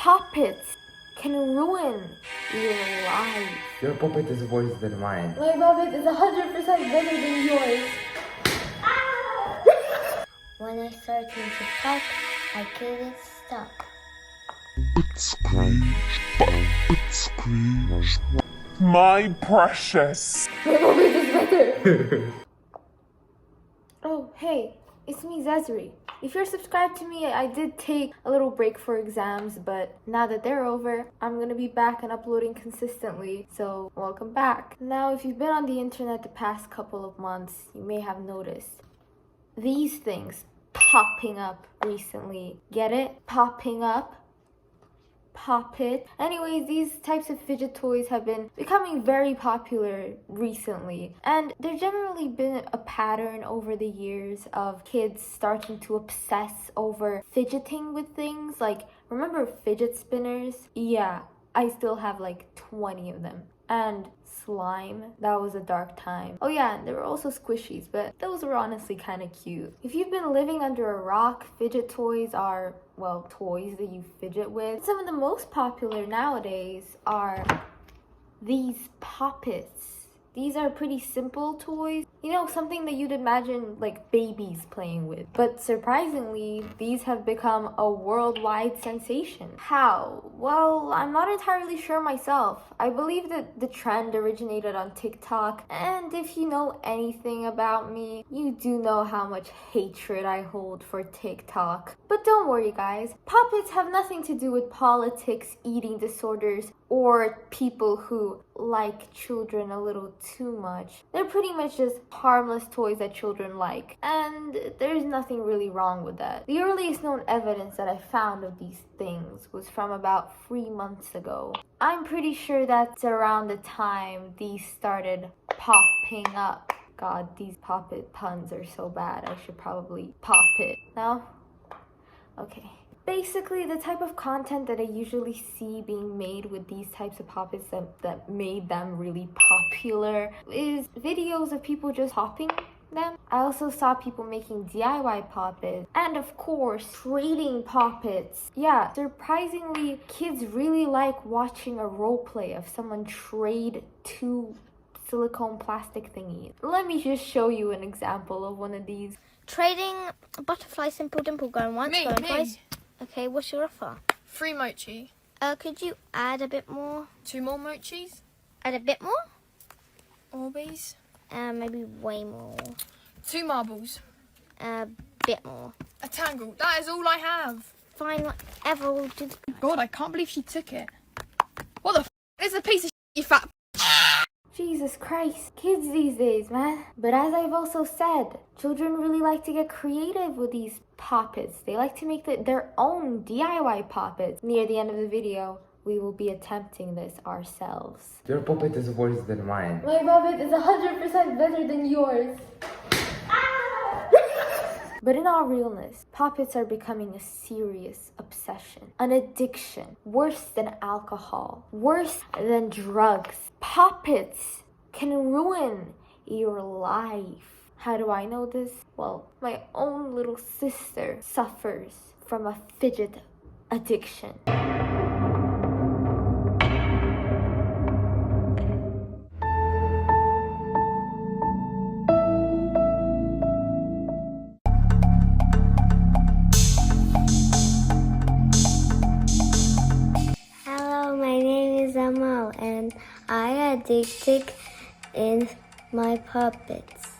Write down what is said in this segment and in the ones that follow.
Puppets can ruin your life. Your puppet is worse than mine. My puppet is 100% better than yours. When I started to pop, I couldn't stop. My precious. My puppet is better. Oh, hey, it's me, Zezri. If you're subscribed to me, I did take a little break for exams, but now that they're over, I'm gonna be back and uploading consistently, so welcome back. Now, if you've been on the internet the past couple of months, you may have noticed these things popping up recently. Get it? Popping up. Pop it. Anyways, these types of fidget toys have been becoming very popular recently, and there's generally been a pattern over the years of kids starting to obsess over fidgeting with things. Like, remember fidget spinners? Yeah, I still have like 20 of them. And slime, that was a dark time. Oh yeah, and there were also squishies, but those were honestly kind of cute. If you've been living under a rock, fidget toys are, well, toys that you fidget with. Some of the most popular nowadays are these poppets. These are pretty simple toys. You know, something that you'd imagine like babies playing with. But surprisingly, these have become a worldwide sensation. How? Well, I'm not entirely sure myself. I believe that the trend originated on TikTok. And if you know anything about me, you do know how much hatred I hold for TikTok. But don't worry, guys. Puppets have nothing to do with politics, eating disorders, or people who like children a little too much. They're pretty much just harmless toys that children like, and there's nothing really wrong with that. The earliest known evidence that I found of these things was from about 3 months ago. I'm pretty sure that's around the time these started popping up. God, these poppet puns are so bad. I should probably pop it. No? Okay. Basically, the type of content that I usually see being made with these types of puppets that made them really popular is videos of people just popping them. I also saw people making DIY puppets and, of course, trading puppets. Yeah, surprisingly, kids really like watching a role play of someone trade two silicone plastic thingies. Let me just show you an example of one of these. Trading butterfly simple dimple going once, going twice. Okay, what's your offer? 3 mochi. Could you add a bit more? 2 more mochis. Add a bit more? Orbeez. Maybe way more. 2 marbles. A bit more. A tangle. That is all I have. Fine, whatever. We'll do the... God, I can't believe she took it. What the f*** is a piece of shit, you fat... Jesus Christ, kids these days, man. But as I've also said, children really like to get creative with these poppets. They like to make their own DIY poppets. Near the end of the video, we will be attempting this ourselves. Your puppet is worse than mine. My puppet is 100% better than yours. But in all realness, poppets are becoming a serious obsession, an addiction, worse than alcohol, worse than drugs. Poppets can ruin your life. How do I know this? Well, my own little sister suffers from a fidget addiction. And I addicted in my puppets.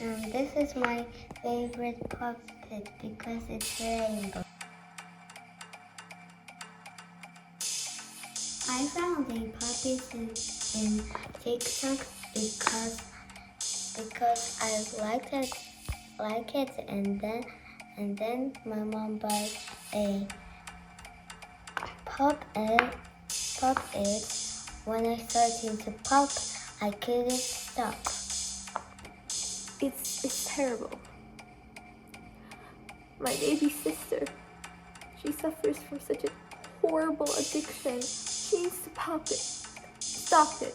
And this is my favorite puppet because it's rainbow. I found a puppet in TikTok because I liked it. And then my mom bought a pop it. When I started to pop, I couldn't stop. It's terrible. My baby sister, she suffers from such a horrible addiction. She needs to pop it. Stop it.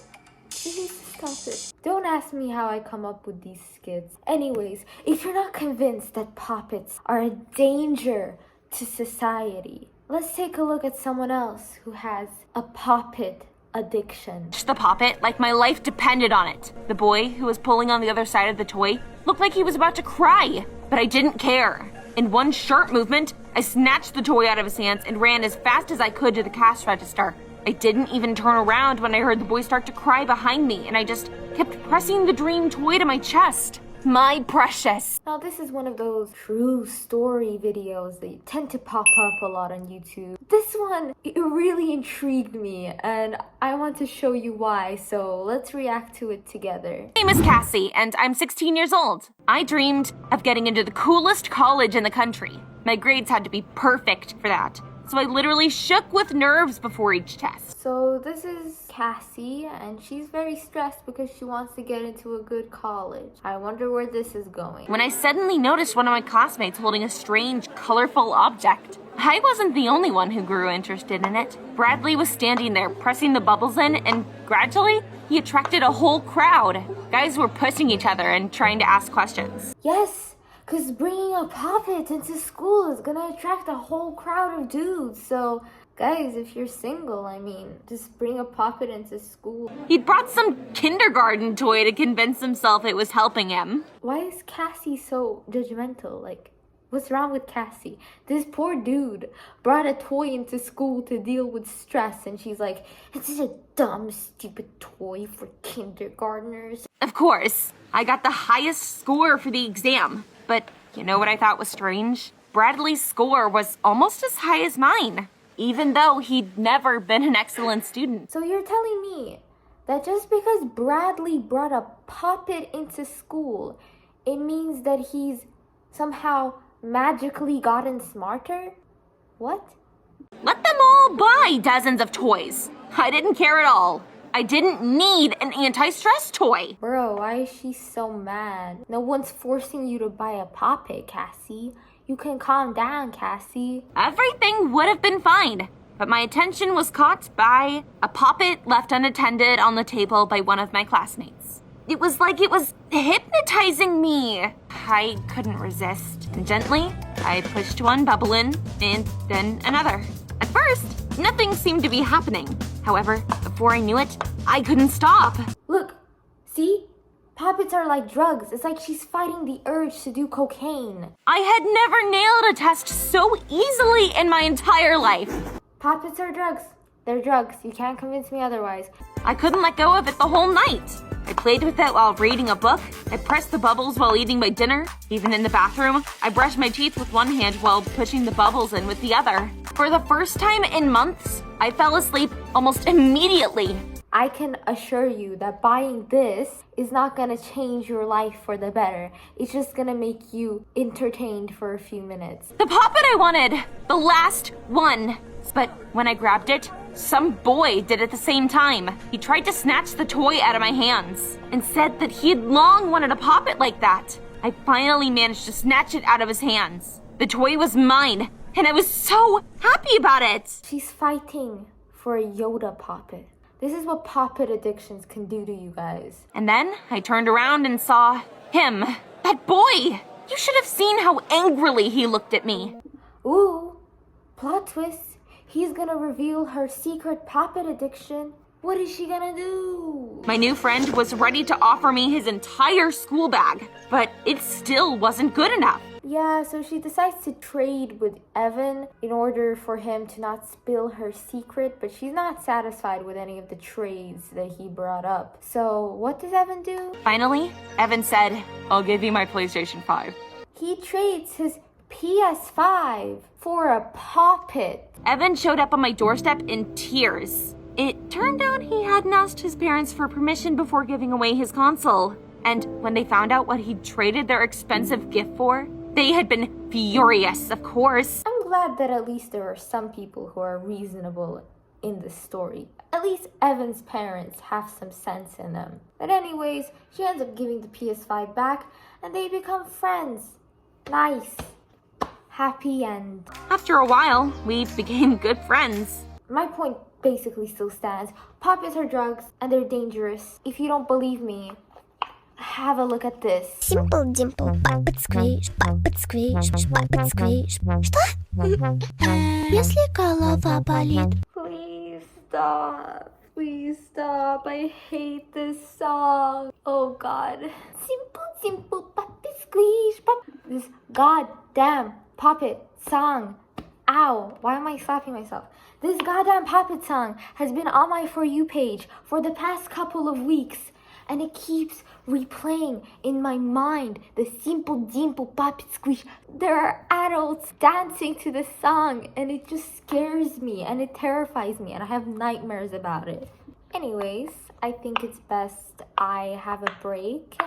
She needs to stop it. Don't ask me how I come up with these skits. Anyways, if you're not convinced that poppets are a danger to society, let's take a look at someone else who has a poppet addiction. The poppet like my life depended on it. The boy who was pulling on the other side of the toy looked like he was about to cry, but I didn't care. In one sharp movement, I snatched the toy out of his hands and ran as fast as I could to the cash register. I didn't even turn around when I heard the boy start to cry behind me, and I just kept pressing the dream toy to my chest. My precious. Now this is one of those true story videos that tend to pop up a lot on YouTube. This one, it really intrigued me and I want to show you why, so let's react to it together. My name is Cassie and I'm 16 years old. I dreamed of getting into the coolest college in the country. My grades had to be perfect for that, so I literally shook with nerves before each test. So this is Cassie, and she's very stressed because she wants to get into a good college. I wonder where this is going. When I suddenly noticed one of my classmates holding a strange, colorful object. I wasn't the only one who grew interested in it. Bradley was standing there, pressing the bubbles in, and gradually, he attracted a whole crowd. Guys were pushing each other and trying to ask questions. Yes, because bringing a poppet into school is gonna attract a whole crowd of dudes, so guys, if you're single, just bring a poppet into school. He'd brought some kindergarten toy to convince himself it was helping him. Why is Cassie so judgmental? Like, what's wrong with Cassie? This poor dude brought a toy into school to deal with stress, and she's like, it's such a dumb, stupid toy for kindergartners. Of course, I got the highest score for the exam, but you know what I thought was strange? Bradley's score was almost as high as mine, even though he'd never been an excellent student. So you're telling me that just because Bradley brought a poppet into school, it means that he's somehow magically gotten smarter? What? Let them all buy dozens of toys. I didn't care at all. I didn't need an anti-stress toy. Bro, why is she so mad? No one's forcing you to buy a poppet, Cassie. You can calm down, Cassie. Everything would have been fine, but my attention was caught by a poppet left unattended on the table by one of my classmates. It was like it was hypnotizing me. I couldn't resist. And gently, I pushed one bubble in, and then another. At first, nothing seemed to be happening. However, before I knew it, I couldn't stop. Look, see? Poppets are like drugs. It's like she's fighting the urge to do cocaine. I had never nailed a test so easily in my entire life. Poppets are drugs. They're drugs. You can't convince me otherwise. I couldn't let go of it the whole night. I played with it while reading a book. I pressed the bubbles while eating my dinner. Even in the bathroom, I brushed my teeth with one hand while pushing the bubbles in with the other. For the first time in months, I fell asleep almost immediately. I can assure you that buying this is not gonna change your life for the better. It's just gonna make you entertained for a few minutes. The poppet I wanted, the last one. But when I grabbed it, some boy did at the same time. He tried to snatch the toy out of my hands and said that he had long wanted a poppet like that. I finally managed to snatch it out of his hands. The toy was mine, and I was so happy about it. She's fighting for a Yoda poppet. This is what poppet addictions can do to you guys. And then I turned around and saw him. That boy! You should have seen how angrily he looked at me. Ooh, plot twist. He's gonna reveal her secret poppet addiction. What is she gonna do? My new friend was ready to offer me his entire school bag, but it still wasn't good enough. Yeah, so she decides to trade with Evan in order for him to not spill her secret, but she's not satisfied with any of the trades that he brought up. So what does Evan do? Finally, Evan said, "I'll give you my PlayStation 5. He trades his PS5 for a poppet. Evan showed up on my doorstep in tears. It turned out he hadn't asked his parents for permission before giving away his console. And when they found out what he'd traded their expensive gift for, they had been furious, of course. I'm glad that at least there are some people who are reasonable in this story. At least Evan's parents have some sense in them. But anyways, she ends up giving the PS5 back and they become friends. Nice. Happy end. After a while, we became good friends. My point basically still stands. Poppets are drugs and they're dangerous. If you don't believe me, have a look at this. Simple dimple, puppet squish, puppet squish, puppet squish. Что? Если голова болит. Please stop. Please stop. I hate this song. Oh god. Simple puppet squish. This goddamn puppet song. Ow. Why am I slapping myself? This goddamn puppet song has been on my For You page for the past couple of weeks. And it keeps replaying in my mind. The simple dimple puppet squish. There are adults dancing to this song and it just scares me and it terrifies me and I have nightmares about it. Anyways, I think it's best I have a break.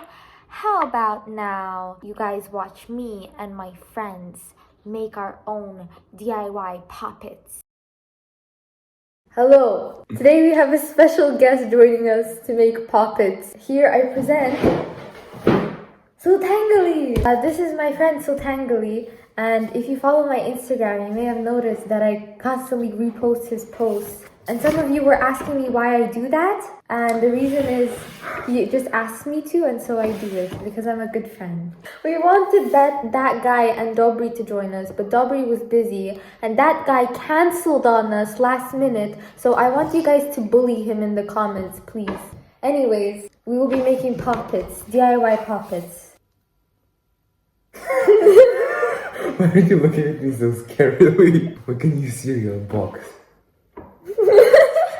How about now you guys watch me and my friends make our own DIY puppets. Hello! Today we have a special guest joining us to make puppets. Here I present Sultangali! This is my friend Sultangali, and if you follow my Instagram, you may have noticed that I constantly repost his posts. And some of you were asking me why I do that, and the reason is he just asked me to, and so I do it because I'm a good friend. We wanted that guy and Dobry to join us, but Dobry was busy, and that guy cancelled on us last minute, so I want you guys to bully him in the comments, please. Anyways, we will be making puppets, DIY puppets. Why are you looking at me so scarily? What can you cereal box?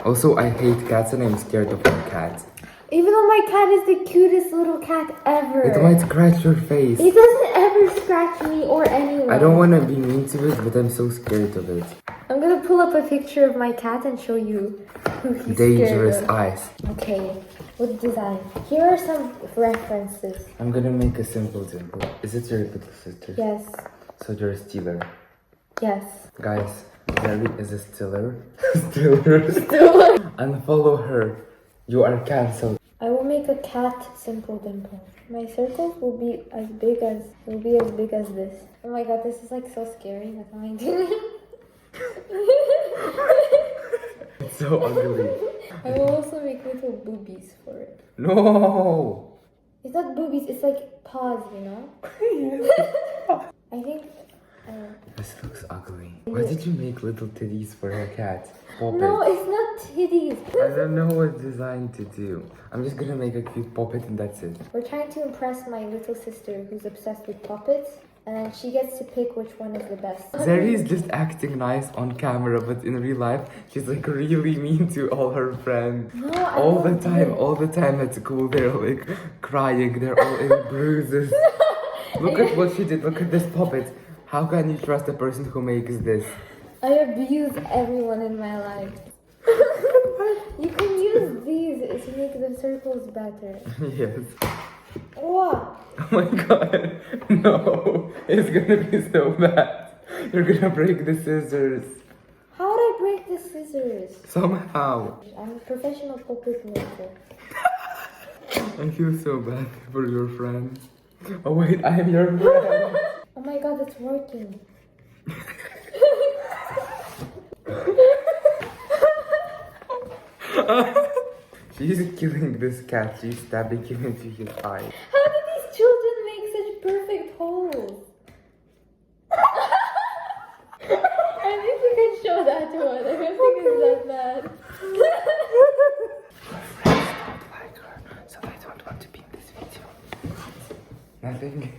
Also, I hate cats and I'm scared of my cat. Even though my cat is the cutest little cat ever. It might scratch your face. It doesn't ever scratch me or anyone. I don't want to be mean to it, but I'm so scared of it. I'm gonna pull up a picture of my cat and show you who he's Dangerous scared of. eyes. Okay, what design? Here are some references. I'm gonna make a simple dimple. Is it your little sister? Yes, So you're a stealer. yes. Guys, Gary is a stealer. Stealer. Unfollow her. You are cancelled. I will make a cat simple dimple. My circles will be as big as this. Oh my god, this is like so scary. What am I doing? It's so ugly. I will also make little boobies for it. No. It's not boobies, it's like paws, you know? I think... This looks ugly. Why did you make little titties for her cat? Puppet. No, it's not titties. I don't know what design to do. I'm just gonna make a cute puppet and that's it. We're trying to impress my little sister who's obsessed with puppets, and she gets to pick which one is the best. Zeri is just acting nice on camera, but in real life, she's like really mean to all her friends. No, I all the don't time, do it. all the time at school, they're like crying, they're all in bruises. Look at what she did, look at this puppet. How can you trust the person who makes this? I abuse everyone in my life. You can use these to make the circles better. Yes. What? Oh my god. No. It's gonna be so bad. You're gonna break the scissors. How would I break the scissors? Somehow. I'm a professional puppet maker. I feel so bad for your friend. Oh wait, I am your friend. Oh my god, it's working. She's killing this cat. She's stabbing him into his eye. How did these children make such perfect holes? I think we can show that to her. I don't think it's that bad. Her friends don't like her, so they don't want to be in this video. Nothing.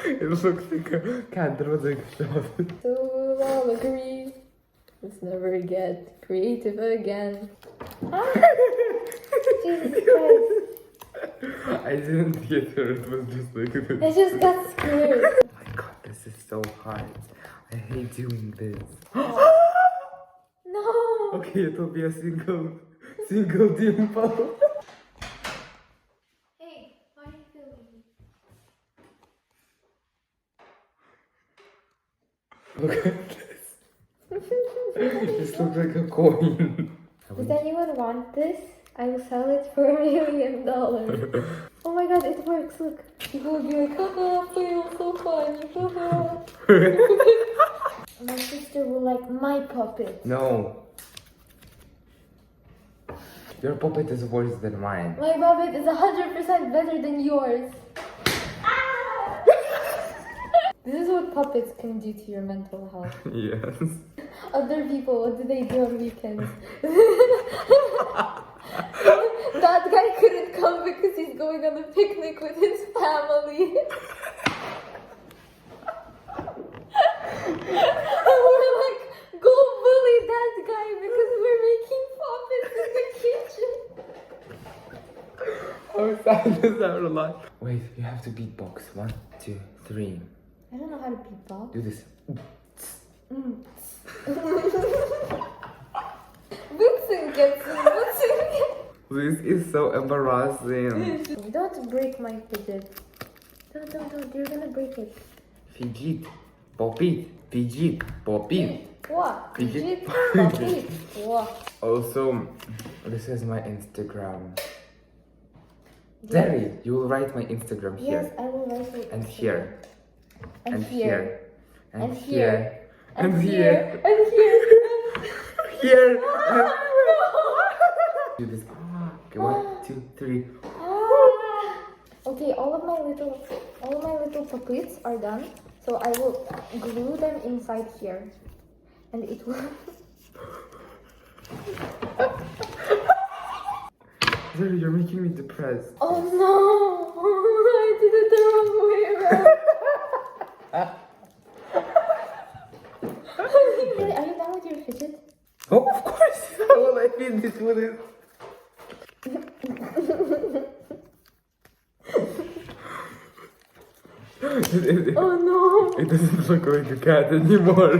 It looks like a cat that was like shot. So we'll all agree. Let's never get creative again. Ah! Jesus Christ. I didn't get her, it was just like this. I just got scared. Oh my god, this is so hard. I hate doing this. No! Okay, it'll be a single dimple. Hey, why are you filming? Look at this. This looks like a coin. Does anyone want this? I will sell it for $1 million. Oh my god, it works, look. People will be like, haha, fail, so funny, haha. My sister will like my puppet. No. Your puppet is worse than mine. My puppet is 100% better than yours. Ah! This is what puppets can do to your mental health. Yes. Other people, what do they do on weekends? That guy couldn't come because he's going on a picnic with his family. And we're like, go bully that guy because we're making puppets in the kitchen. How sad is our life? Wait, you have to beatbox. 1, 2, 3. I don't know how to beatbox. Do this. This is so embarrassing. Don't break my fidget. Don't. You're gonna break it. Fidget. Pop it. Fidget. Pop it. What? Fidget. Pop it. What? Also, this is my Instagram. Terry, you will write my Instagram Yes, here. I will write it. And here. And here. And And here. And And here. here. And here. Here. Do this. Okay, 1, 2, 3. Okay, all of my little puppets are done. So I will glue them inside here. And it will Terry, you're making me depressed. Oh no! I did it the wrong way around. Are you done with your fidget? Oh, of course. How will I feed this with it? Oh no! It doesn't look like a cat anymore.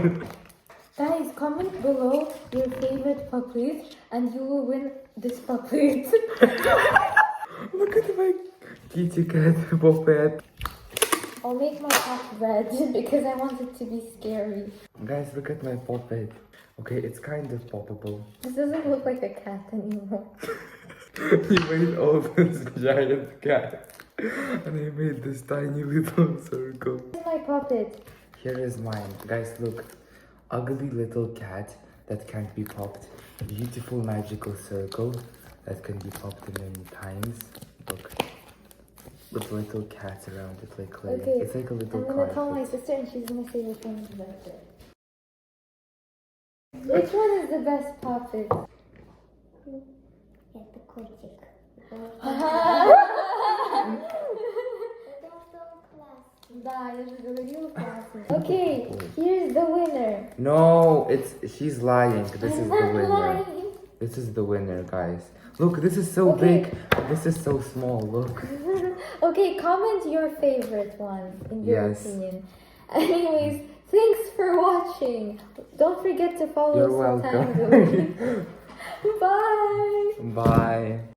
Guys, comment below your favorite puppet and you will win this puppet. Look at my kitty cat puppet. I'll make my cat red because I want it to be scary. Guys, look at my puppet. Okay, it's kind of poppable. This doesn't look like a cat anymore. You made all this giant cat. And I made this tiny little circle. This is my puppet. Here is mine. Guys, look. Ugly little cat that can't be popped. Beautiful magical circle that can be popped many times. Look. With little cats around it like clay. Okay, It's like a little I'm gonna tell my carpet. sister and she's gonna say which one is better. Which one is the best puppet? Это котик. Да, я же говорила классно. Okay, here's the winner. No, she's lying. This is I'm the not winner. lying. This is the winner, guys. Look, this is so Okay. big. This is so small. Look. Okay, comment your favorite one in your Yes. opinion. Anyways, thanks for watching. Don't forget to follow You're Storytime. welcome. Bye. Bye.